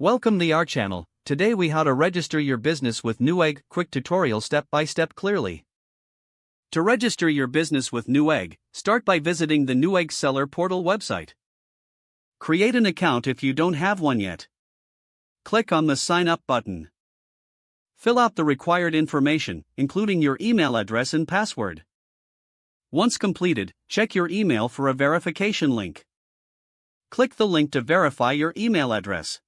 Welcome to our channel. Today we how to register your business with Newegg. Quick tutorial step by step clearly. To register your business with Newegg, start by visiting the Newegg seller portal website. Create an account if you don't have one yet. Click on the sign up button. Fill out the required information, including your email address and password. Once completed, check your email for a verification link. Click the link to verify your email address.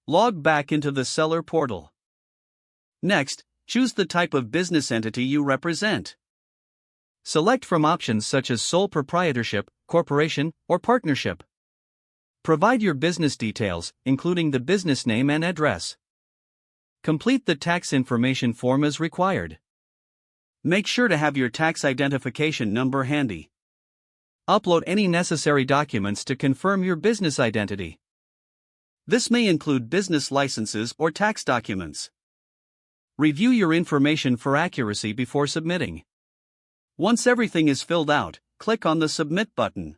Log back into the seller portal. Next, choose the type of business entity you represent. Select from options such as sole proprietorship, corporation, or partnership. Provide your business details, including the business name and address. Complete the tax information form as required. Make sure to have your tax identification number handy. Upload any necessary documents to confirm your business identity. This may include business licenses or tax documents. Review your information for accuracy before submitting. Once everything is filled out, click on the Submit button.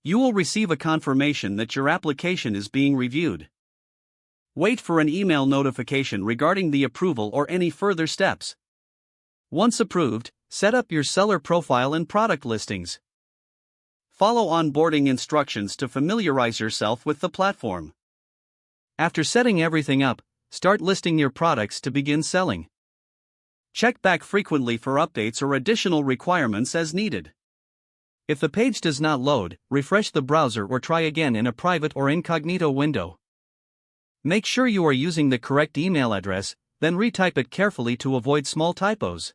You will receive a confirmation that your application is being reviewed. Wait for an email notification regarding the approval or any further steps. Once approved, set up your seller profile and product listings. Follow onboarding instructions to familiarize yourself with the platform. After setting everything up, start listing your products to begin selling. Check back frequently for updates or additional requirements as needed. If the page does not load, refresh the browser or try again in a private or incognito window. Make sure you are using the correct email address, then retype it carefully to avoid small typos.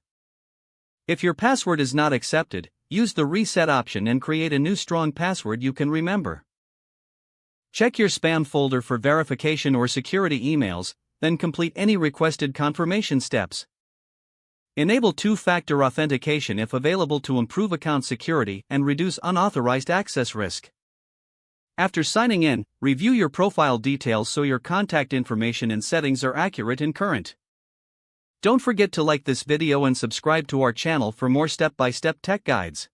If your password is not accepted, use the reset option and create a new strong password you can remember. Check your spam folder for verification or security emails, then complete any requested confirmation steps. Enable two-factor authentication if available to improve account security and reduce unauthorized access risk. After signing in, review your profile details so your contact information and settings are accurate and current. Don't forget to like this video and subscribe to our channel for more step-by-step tech guides.